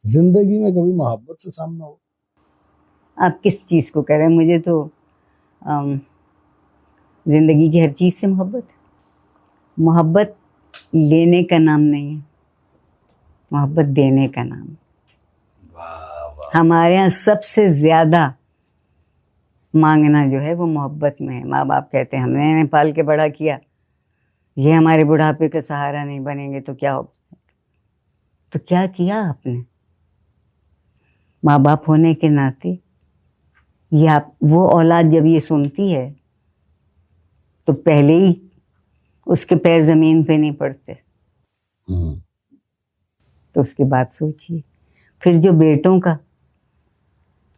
जिंदगी में कभी मोहब्बत से सामना हो? आप किस चीज़ को कह रहे हैं? मुझे तो जिंदगी की हर चीज़ से मोहब्बत है। मोहब्बत लेने का नाम नहीं है, मोहब्बत देने का नाम है। हमारे यहाँ सबसे ज्यादा मांगना जो है वो मोहब्बत में है। माँ बाप कहते हैं हमने इन्हें पाल के बड़ा किया, ये हमारे बुढ़ापे का सहारा नहीं बनेंगे तो क्या हो। तो क्या किया आपने? माँ बाप होने के नाते ये आप वो औलाद जब ये सुनती है तो पहले ही उसके पैर जमीन पे नहीं पड़ते। तो उसके बाद सोचिए फिर जो बेटों का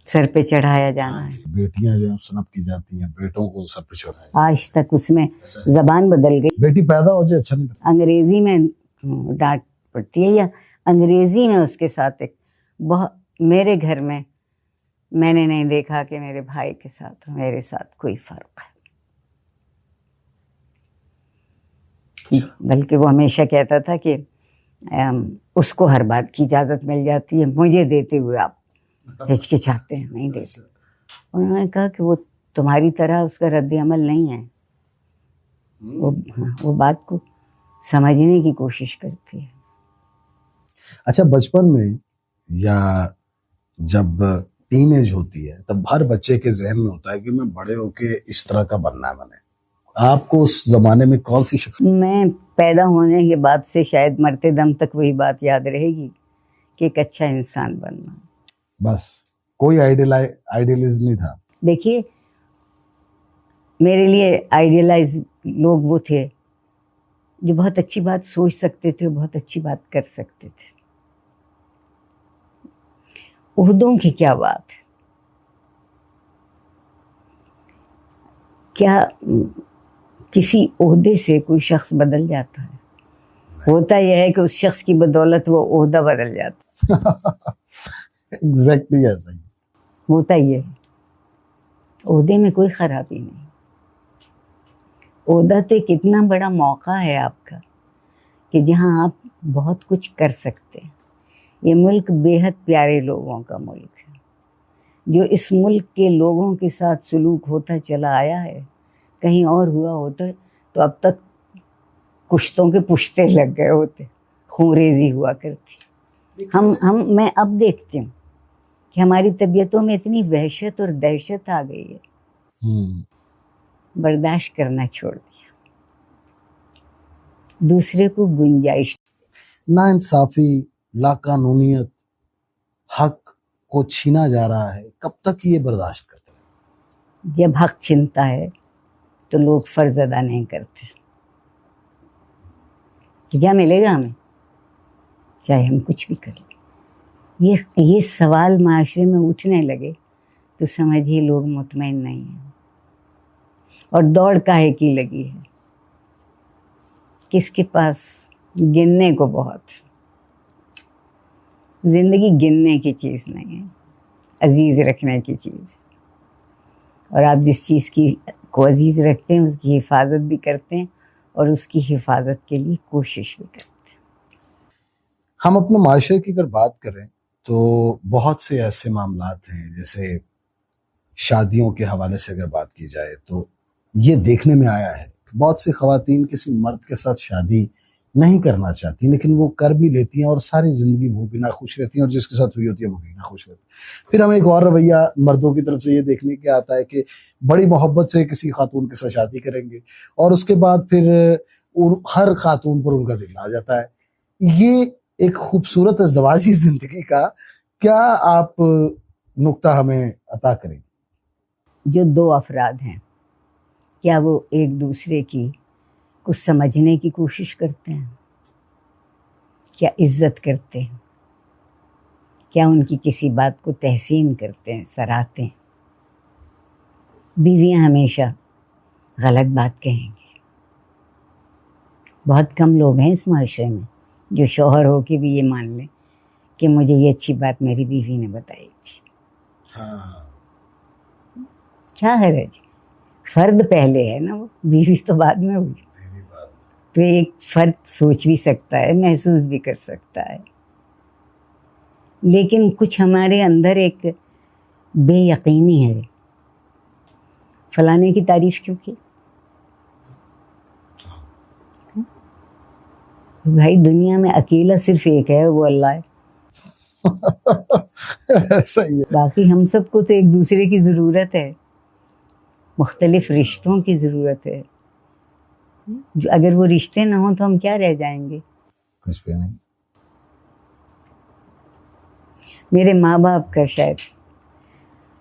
सर पे चढ़ाया जाना है। बेटियां जो है सनप की जाती हैं, बेटों को सर पे चढ़ाया। आज तक उसमें जबान बदल गई। बेटी पैदा हो जाए अच्छा नहीं लगता। अंग्रेजी में डांट पड़ती है या अंग्रेजी में उसके साथ एक बहुत, मेरे घर में मैंने नहीं देखा कि मेरे भाई के साथ मेरे साथ कोई फर्क है। बल्कि वो हमेशा कहता था कि उसको हर बात की इजाजत मिल जाती है, मुझे देते हुए आप हिचकिचाते हैं, नहीं देते। उन्होंने कहा कि वो तुम्हारी तरह उसका रद्द अमल नहीं है, वो बात को समझने की कोशिश करती है। अच्छा, बचपन में या जब टीनेज होती है तब हर बच्चे के जहन में होता है कि मैं बड़े होके इस तरह का बनना है। मैंने आपको उस जमाने में कौन सी शख्सियत? मैं पैदा होने के बाद से शायद मरते दम तक वही बात याद रहेगी कि एक अच्छा इंसान बनना। बस कोई आइडियलिज्म नहीं था। देखिए मेरे लिए आइडियलाइज लोग वो थे जो बहुत अच्छी बात सोच सकते थे, बहुत अच्छी बात कर सकते थे। उहदों की क्या बात है, क्या किसी ओहदे से कोई शख्स बदल जाता है? होता यह है कि उस शख्स की बदौलत वो ओहदा बदल जाता है। एग्जैक्टली ऐसा ही होता ये है। ओहदे में कोई खराबी नहीं। ओहदा तो एक इतना बड़ा मौका है आपका कि जहां आप बहुत कुछ कर सकते हैं। ये मुल्क बेहद प्यारे लोगों का मुल्क है। जो इस मुल्क के लोगों के साथ सलूक होता चला आया है, कहीं और हुआ होता तो अब तक कुश्तों के पुश्ते लग गए होते, खूंरेजी हुआ करती। मैं अब देखती हूँ कि हमारी तबीयतों में इतनी वहशत और दहशत आ गई है, बर्दाश्त करना छोड़ दिया। दूसरे को गुंजाइश, नाइंसाफी, लाकानूनियत, हक को छीना जा रहा है, कब तक ये बर्दाश्त करते हैं? जब हक छीनता है तो लोग फर्ज अदा नहीं करते। क्या मिलेगा हमें चाहे हम कुछ भी कर लें? ये सवाल माशरे में उठने लगे तो समझिए लोग मुतमईन नहीं हैं। और दौड़ काहे की लगी है? किसके पास गिनने को बहुत। जिंदगी गिनने की चीज़ नहीं है, अजीज रखने की चीज़। और आप जिस चीज़ की को अजीज रखते हैं उसकी हिफाजत भी करते हैं और उसकी हिफाजत के लिए कोशिश भी करते हैं। हम अपने माशरे की अगर बात करें तो बहुत से ऐसे मामलात हैं, जैसे शादियों के हवाले से अगर बात की जाए तो ये देखने में आया है बहुत सी ख़वातीन किसी मर्द के साथ शादी नहीं करना चाहती, लेकिन वो कर भी लेती हैं और सारी ज़िंदगी वो भी नाखुश रहती हैं और जिसके साथ हुई होती है वो भी नाखुश रहती है। फिर हमें एक और रवैया मर्दों की तरफ से ये देखने के आता है कि बड़ी मोहब्बत से किसी खातून के साथ शादी करेंगे और उसके बाद फिर हर खातून पर उनका दिल आ जाता है। ये एक खूबसूरत ज़वाजी ज़िंदगी का क्या आप नुक्ता हमें अता करेंगे? जो दो अफराद हैं, क्या वो एक दूसरे की कुछ समझने की कोशिश करते हैं? क्या इज्जत करते हैं? क्या उनकी किसी बात को तहसीन करते हैं, सराहते हैं? बीवियां हमेशा गलत बात कहेंगी। बहुत कम लोग हैं इस माशरे में जो शौहर हो के भी ये मान लें कि मुझे ये अच्छी बात मेरी बीवी ने बताई थी। हाँ। क्या है जी, फर्द पहले है ना, वो बीवी तो बाद में हुई। तो एक फर्द सोच भी सकता है, महसूस भी कर सकता है। लेकिन कुछ हमारे अंदर एक बेयकीनी है। फलाने की तारीफ क्यों की? भाई दुनिया में अकेला सिर्फ एक है, वो अल्लाह है। सही है। बाकी हम सबको तो एक दूसरे की ज़रूरत है, मुख्तलिफ रिश्तों की ज़रूरत है। अगर वो रिश्ते ना हो तो हम क्या रह जाएंगे? कुछ भी नहीं। मेरे माँ बाप का शायद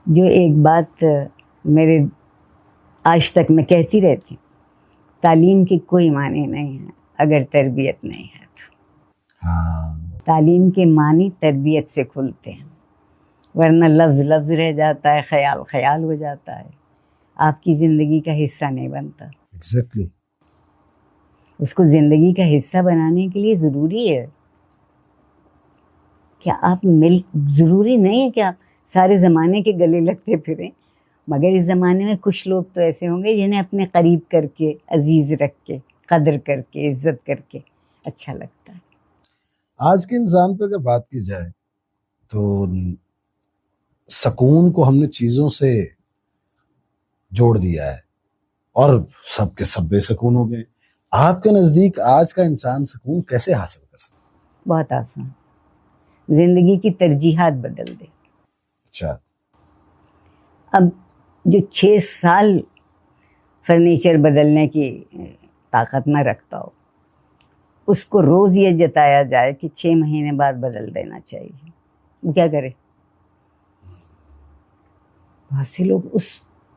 जो एक बात मेरे आज तक मैं कहती रहती, तालीम की कोई मानी नहीं है अगर तरबियत नहीं है तो। हाँ, तालीम के मानी तरबियत से खुलते हैं, वरना लफ्ज़ लफ्ज़ रह जाता है, ख्याल ख्याल हो जाता है, आपकी ज़िंदगी का हिस्सा नहीं बनता। एग्जैक्टली। उसको ज़िंदगी का हिस्सा बनाने के लिए ज़रूरी है कि आप ज़रूरी नहीं है कि आप सारे ज़माने के गले लगते फिरें, मगर इस ज़माने में कुछ लोग तो ऐसे होंगे जिन्हें अपने करीब करके, अजीज़ रख के, कदर करके, इज़्ज़त करके अच्छा लगता है। आज के इंसान पे अगर बात की जाए तो सुकून को हमने चीज़ों से जोड़ दिया है और सबके सब बेसुकून हो गए। आपके नज़दीक आज का इंसान सुकून कैसे हासिल कर सकता है? बहुत आसान, ज़िंदगी की तरजीहात बदल दे। अच्छा। अब जो 6 साल फर्नीचर बदलने की ताकत न रखता हो, उसको रोज़ ये जताया जाए कि 6 महीने बाद बदल देना चाहिए, वो क्या करे? बहुत से लोग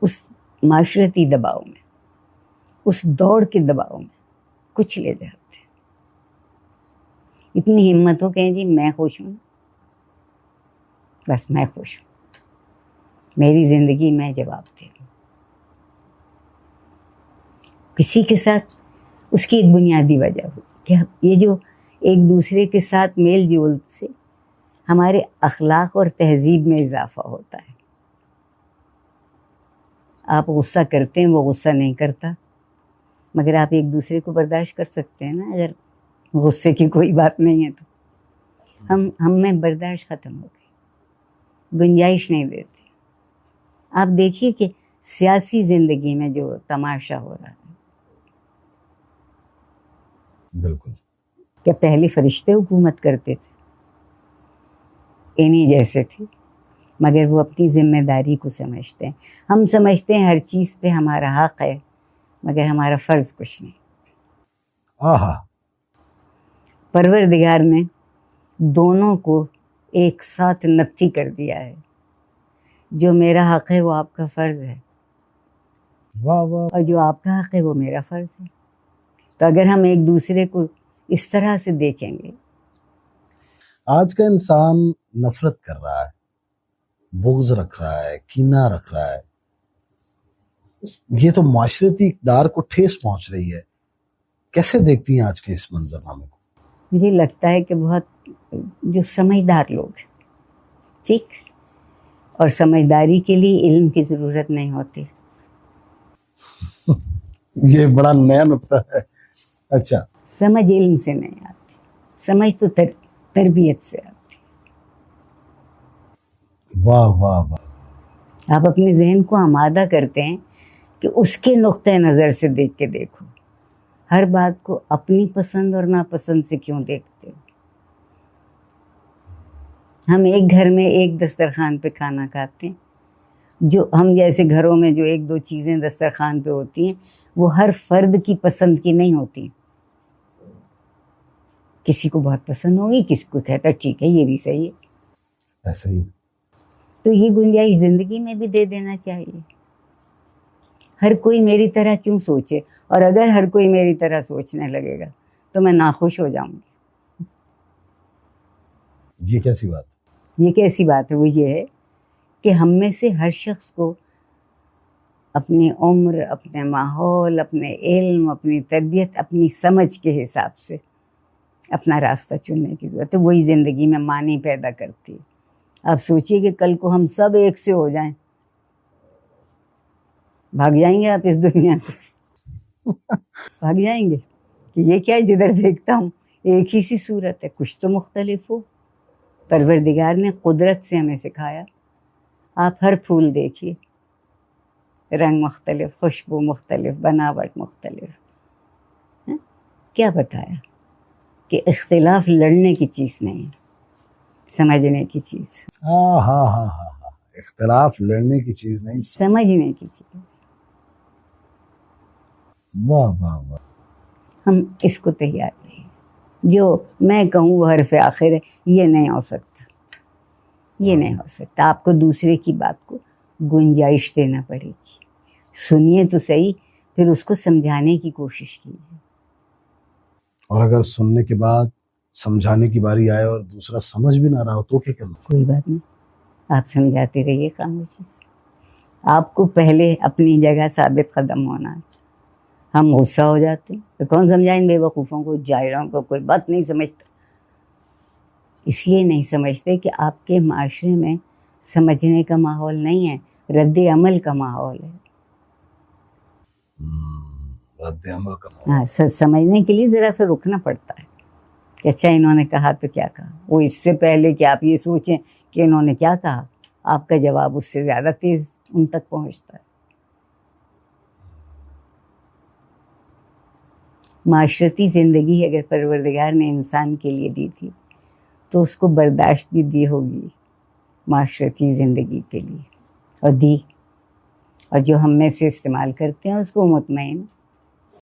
उस माशरती दबाव में, उस दौड़ के दबाव में कुछ ले जाते हैं। इतनी हिम्मत हो कहें जी मैं खुश हूँ, बस मैं खुश हूँ, मेरी ज़िंदगी मैं जवाबदेह हूँ। किसी के साथ उसकी एक बुनियादी वजह हो कि ये जो एक दूसरे के साथ मेल जोल से हमारे अखलाक और तहजीब में इजाफा होता है। आप गुस्सा करते हैं, वो गुस्सा नहीं करता, मगर आप एक दूसरे को बर्दाश्त कर सकते हैं ना। अगर गुस्से की कोई बात नहीं है तो हम में बर्दाश्त ख़त्म हो गई, गुंजाइश नहीं देती। आप देखिए कि सियासी ज़िंदगी में जो तमाशा हो रहा है, बिल्कुल। क्या पहले फरिश्ते हुकूमत करते थे? इन्हीं जैसे थे, मगर वो अपनी जिम्मेदारी को समझते हैं। हम समझते हैं हर चीज़ पे हमारा हक है, मगर हमारा फ़र्ज़ कुछ नहीं। आहा। परवरदिगार ने दोनों को एक साथ नत्थी कर दिया है। जो मेरा हक है वो आपका फ़र्ज़ है, वाह वाह। और जो आपका हक है वो मेरा फ़र्ज़ है। तो अगर हम एक दूसरे को इस तरह से देखेंगे। आज का इंसान नफरत कर रहा है, बुग़्ज़ रख रहा है, कीना रख रहा है, ये तो माशरती इक़्तिदार को ठेस पहुंच रही है। कैसे देखती हैं आज के इस मंजरनामे को? मुझे लगता है कि बहुत जो समझदार लोग हैं, ठीक, और समझदारी के लिए इल्म की ज़रूरत नहीं होती। ये बड़ा नया नुक्ता है। अच्छा। समझ इल्म से नहीं आती, समझ तो तरबियत से आती। वाह वाह वाह। आप अपने जहन को आमादा करते हैं कि उसके नुक्ते नज़र से देख के देखो। हर बात को अपनी पसंद और नापसंद से क्यों देखते हो? हम एक घर में एक दस्तरखान पे खाना खाते हैं, जो हम जैसे घरों में जो एक दो चीज़ें दस्तरखान पे होती हैं वो हर फर्द की पसंद की नहीं होती। किसी को बहुत पसंद होगी, किसी को कहता है ठीक है ये भी सही है। ऐसे ही। तो ये गुंजाइश ज़िंदगी में भी दे देना चाहिए। हर कोई मेरी तरह क्यों सोचे, और अगर हर कोई मेरी तरह सोचने लगेगा तो मैं नाखुश हो जाऊंगी। ये कैसी बात? ये कैसी बात है? वो ये है कि हम में से हर शख्स को अपनी उम्र, अपने माहौल, अपने इल्म, अपनी तरबियत, अपनी समझ के हिसाब से अपना रास्ता चुनने की ज़रूरत है। वही ज़िंदगी में मानी पैदा करती है। आप सोचिए कि कल को हम सब एक से हो जाएं, भाग जाएंगे आप इस दुनिया से। भाग जाएंगे कि ये क्या है, जिधर देखता हूँ एक ही सी सूरत है, कुछ तो मुख्तलिफ हो। परवरदिगार ने कुदरत से हमें सिखाया, आप हर फूल देखिए, रंग मुख्तलिफ, खुशबू मुख्तलिफ, बनावट मुख्तलिफ। क्या बताया कि इख्तिलाफ लड़ने की चीज़ नहीं है, समझने की चीज़। हाँ हाँ हाँ हाँ हाँ, इख्तिलाफ लड़ने की चीज नहीं। समझने की चीज़। वाह वाह वाह। हम इसको तैयार नहीं, जो मैं कहूँ वो हरफ आखिर है, ये नहीं हो सकता, ये नहीं हो सकता। आपको दूसरे की बात को गुंजाइश देना पड़ेगी। सुनिए तो सही, फिर उसको समझाने की कोशिश कीजिए। और अगर सुनने के बाद समझाने की बारी आए और दूसरा समझ भी ना रहा हो तो क्या करना? कोई बात नहीं, आप समझाते रहिए खामोशी से। आपको पहले अपनी जगह साबित कदम होना है। हम गुस्सा हो जाते हैं तो कौन समझाए इन बेवकूफ़ों को, जाहिरों को, कोई बात नहीं समझता। इसलिए नहीं समझते कि आपके माशरे में समझने का माहौल नहीं है, रद्द अमल का माहौल है। रद्द अमल का। हाँ, समझने के लिए ज़रा सा रुकना पड़ता है कि अच्छा इन्होंने कहा तो क्या कहा। वो इससे पहले कि आप ये सोचें कि इन्होंने क्या कहा, आपका जवाब उससे ज़्यादा तेज़ उन तक पहुंचता है। माशरती ज़िंदगी अगर परवरदिगार ने इंसान के लिए दी थी तो उसको बर्दाश्त भी दी होगी माशरती ज़िंदगी के लिए, और दी। और जो हम में से इस्तेमाल करते हैं उसको मुतमईन